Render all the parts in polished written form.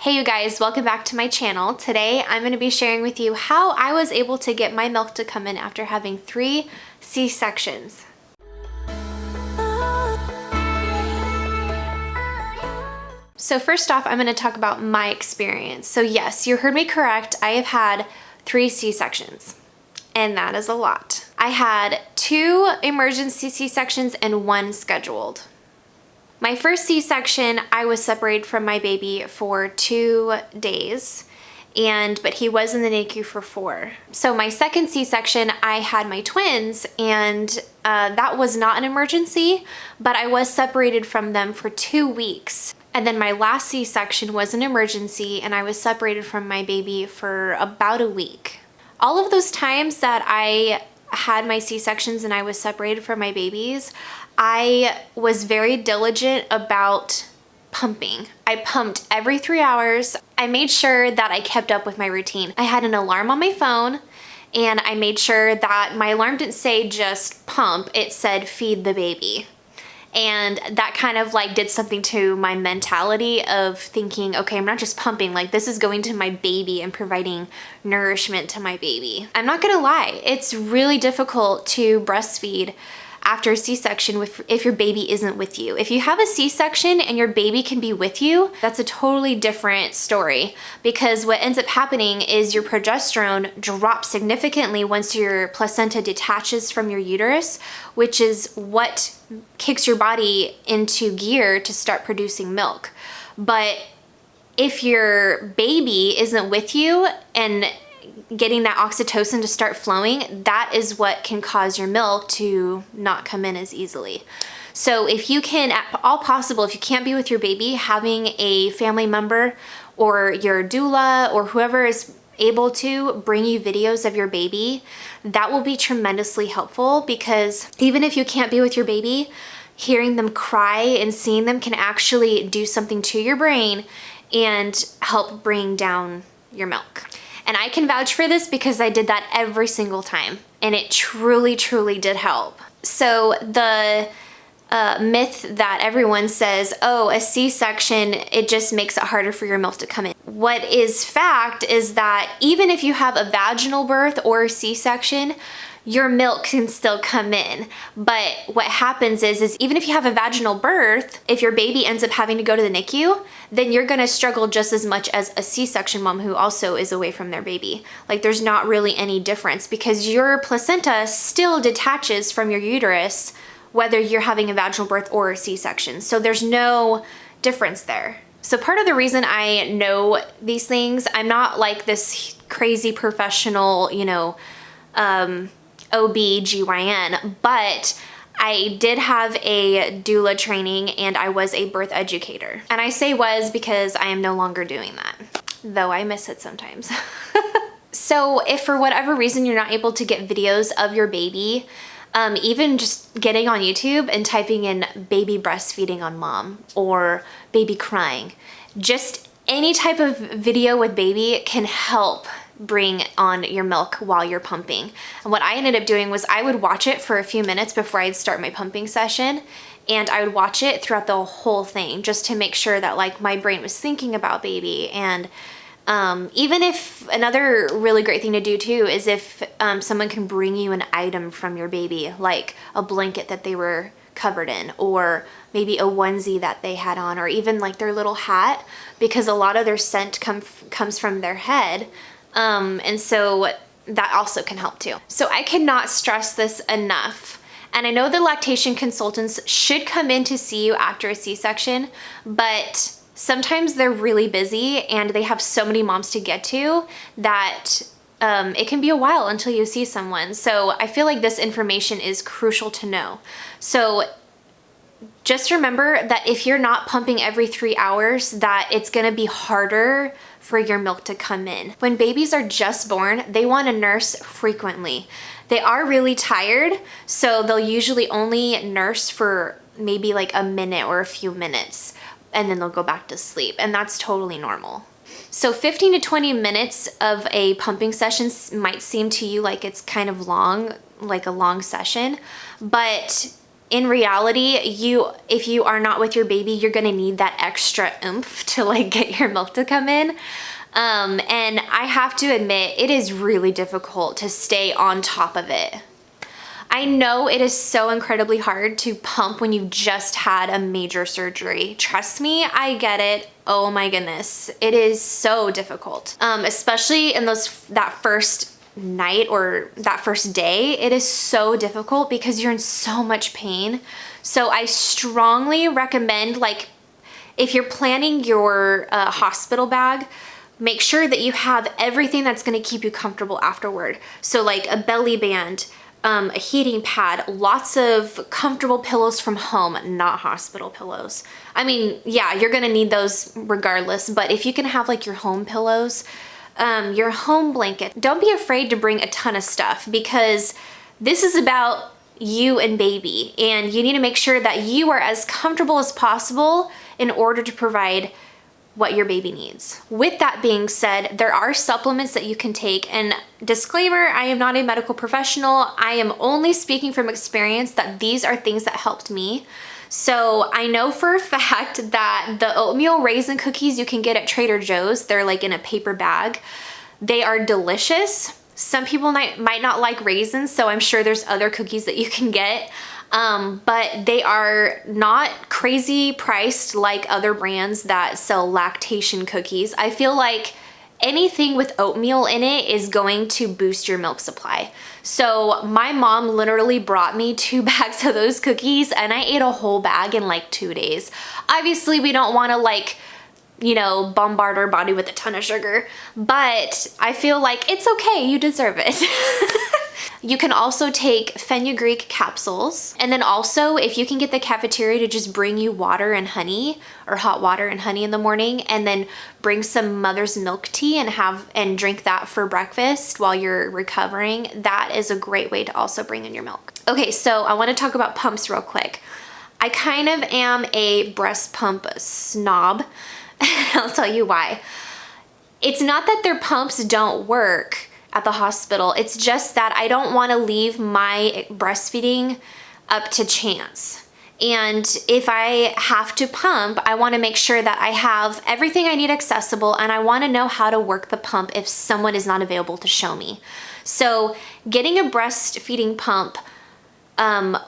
Hey you guys, welcome back to my channel. Today I'm going to be sharing with you how I was able to get my milk to come in after having 3 C-sections. So first off, I'm going to talk about my experience. So yes, you heard me correct. I have had 3 C-sections, and that is a lot. I had 2 emergency C-sections and 1 scheduled. My first C-section, I was separated from my baby for 2 days, but he was in the NICU for 4. So my second C-section, I had my twins, and that was not an emergency, but I was separated from them for 2 weeks. And then my last C-section was an emergency, and I was separated from my baby for about a week. All of those times that I had my C-sections and I was separated from my babies, I was very diligent about pumping. I pumped every 3 hours. I made sure that I kept up with my routine. I had an alarm on my phone, and I made sure that my alarm didn't say just pump, it said feed the baby. And that kind of like did something to my mentality of thinking, okay, I'm not just pumping, like this is going to my baby and providing nourishment to my baby. I'm not gonna lie, it's really difficult to breastfeed after a C-section if your baby isn't with you. If you have a C-section and your baby can be with you, that's a totally different story, because what ends up happening is your progesterone drops significantly once your placenta detaches from your uterus, which is what kicks your body into gear to start producing milk. But if your baby isn't with you and getting that oxytocin to start flowing, that is what can cause your milk to not come in as easily. So if you can, at all possible, if you can't be with your baby, having a family member or your doula or whoever is able to bring you videos of your baby, that will be tremendously helpful, because even if you can't be with your baby, hearing them cry and seeing them can actually do something to your brain and help bring down your milk. And I can vouch for this because I did that every single time, and it truly, truly did help. So the myth that everyone says, oh, a C-section, it just makes it harder for your milk to come in. What is fact is that even if you have a vaginal birth or a C-section, your milk can still come in. But what happens is even if you have a vaginal birth, if your baby ends up having to go to the NICU, then you're gonna struggle just as much as a C-section mom who also is away from their baby. Like, there's not really any difference, because your placenta still detaches from your uterus whether you're having a vaginal birth or a C-section. So there's no difference there. So part of the reason I know these things, I'm not like this crazy professional, OB/GYN, but I did have a doula training and I was a birth educator. And I say was because I am no longer doing that, though I miss it sometimes. So if for whatever reason you're not able to get videos of your baby, even just getting on YouTube and typing in baby breastfeeding on mom or baby crying, just any type of video with baby can help bring on your milk while you're pumping. And what I ended up doing was I would watch it for a few minutes before I'd start my pumping session, and I would watch it throughout the whole thing just to make sure that like my brain was thinking about baby. And even if another really great thing to do too is if someone can bring you an item from your baby, like a blanket that they were covered in, or maybe a onesie that they had on, or even like their little hat, because a lot of their scent comes from their head. And so that also can help too. So I cannot stress this enough. And I know the lactation consultants should come in to see you after a C-section, but sometimes they're really busy and they have so many moms to get to that it can be a while until you see someone. So I feel like this information is crucial to know. So just remember that if you're not pumping every 3 hours, that it's gonna be harder for your milk to come in. When babies are just born, they wanna nurse frequently. They are really tired, so they'll usually only nurse for maybe like a minute or a few minutes, and then they'll go back to sleep, and that's totally normal. So 15 to 20 minutes of a pumping session might seem to you like it's kind of long, like a long session, but in reality, if you are not with your baby, you're gonna need that extra oomph to like get your milk to come in. And I have to admit, it is really difficult to stay on top of it. I know it is so incredibly hard to pump when you've just had a major surgery. Trust me, I get it. Oh my goodness. It is so difficult. Especially in that first night or that first day, it is so difficult because you're in so much pain. So I strongly recommend, like, if you're planning your hospital bag, make sure that you have everything that's gonna keep you comfortable afterward. So like a belly band, a heating pad, lots of comfortable pillows from home, not hospital pillows. I mean, yeah, you're gonna need those regardless, but if you can have like your home pillows, your home blanket, don't be afraid to bring a ton of stuff, because this is about you and baby, and you need to make sure that you are as comfortable as possible in order to provide what your baby needs. With that being said, there are supplements that you can take, and disclaimer, I am not a medical professional. I am only speaking from experience that these are things that helped me. So I know for a fact that the oatmeal raisin cookies you can get at Trader Joe's, they're like in a paper bag. They are delicious. Some people might not like raisins, so I'm sure there's other cookies that you can get. But they are not crazy priced like other brands that sell lactation cookies. I feel like anything with oatmeal in it is going to boost your milk supply. So my mom literally brought me 2 bags of those cookies, and I ate a whole bag in like 2 days. Obviously, we don't want to, like, you know, bombard our body with a ton of sugar, but I feel like it's okay. You deserve it. You can also take fenugreek capsules. And then also, if you can get the cafeteria to just bring you water and honey, or hot water and honey in the morning, and then bring some mother's milk tea and drink that for breakfast while you're recovering, that is a great way to also bring in your milk. Okay, so I want to talk about pumps real quick. I kind of am a breast pump snob. I'll tell you why. It's not that their pumps don't work at the hospital. It's just that I don't want to leave my breastfeeding up to chance. And if I have to pump, I want to make sure that I have everything I need accessible, and I want to know how to work the pump if someone is not available to show me. So getting a breastfeeding pump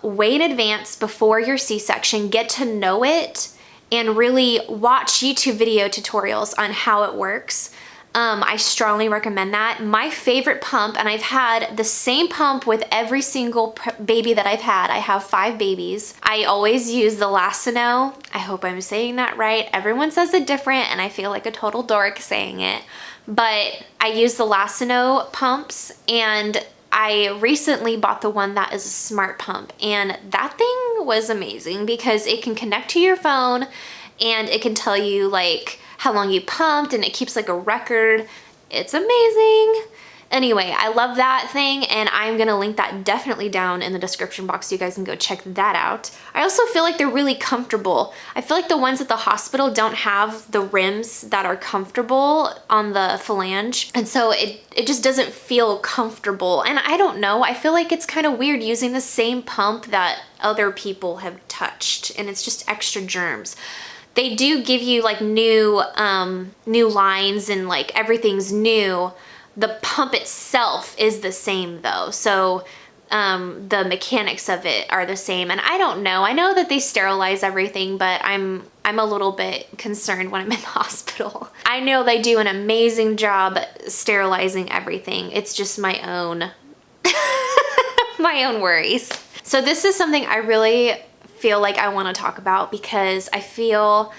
way in advance before your C-section, get to know it, and really watch YouTube video tutorials on how it works. I strongly recommend that. My favorite pump, and I've had the same pump with every single baby that I've had. I have 5 babies. I always use the Lacino. I hope I'm saying that right. Everyone says it different, and I feel like a total dork saying it. But I use the Lacino pumps, and I recently bought the one that is a smart pump, and that thing was amazing because it can connect to your phone, and it can tell you like how long you pumped, and it keeps like a record. It's amazing. Anyway, I love that thing, and I'm gonna link that definitely down in the description box so you guys can go check that out. I also feel like they're really comfortable. I feel like the ones at the hospital don't have the rims that are comfortable on the phalange, and so it just doesn't feel comfortable. And I don't know, I feel like it's kind of weird using the same pump that other people have touched, and it's just extra germs. They do give you like new lines, and like everything's new. The pump itself is the same though, so the mechanics of it are the same. And I don't know, I know that they sterilize everything, but I'm a little bit concerned when I'm in the hospital. I know they do an amazing job sterilizing everything. It's just my own my own worries. So this is something I really feel like I want to talk about, because I feel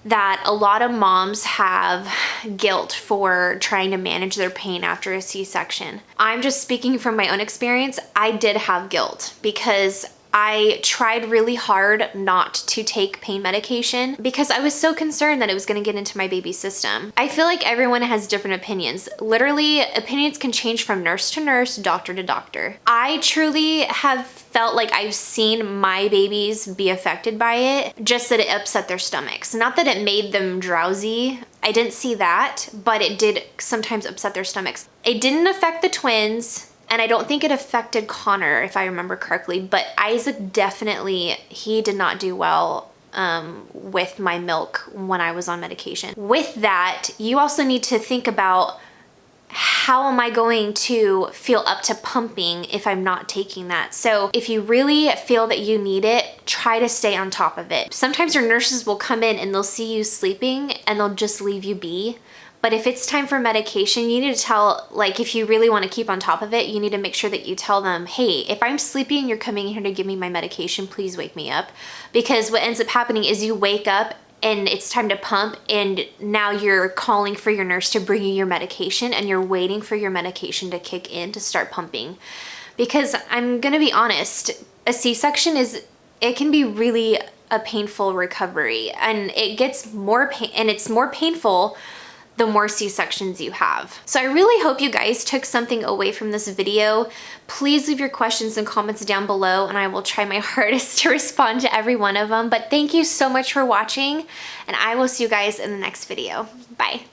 that a lot of moms have guilt for trying to manage their pain after a C-section. I'm just speaking from my own experience. I did have guilt because I tried really hard not to take pain medication because I was so concerned that it was going to get into my baby's system. I feel like everyone has different opinions. Literally, opinions can change from nurse to nurse, doctor to doctor. I truly have felt like I've seen my babies be affected by it, just that it upset their stomachs. Not that it made them drowsy. I didn't see that, but it did sometimes upset their stomachs. It didn't affect the twins. And I don't think it affected Connor, if I remember correctly, but Isaac definitely, he did not do well with my milk when I was on medication. With that, you also need to think about, how am I going to feel up to pumping if I'm not taking that? So if you really feel that you need it, try to stay on top of it. Sometimes your nurses will come in and they'll see you sleeping and they'll just leave you be. But if it's time for medication, you need to tell, like, if you really want to keep on top of it, you need to make sure that you tell them, hey, if I'm sleepy and you're coming here to give me my medication, please wake me up. Because what ends up happening is you wake up and it's time to pump, and now you're calling for your nurse to bring you your medication, and you're waiting for your medication to kick in to start pumping. Because I'm gonna be honest, a C-section it can be really a painful recovery, and it gets more pain, and it's more painful the more C-sections you have. So I really hope you guys took something away from this video. Please leave your questions and comments down below, and I will try my hardest to respond to every one of them. But thank you so much for watching, and I will see you guys in the next video. Bye.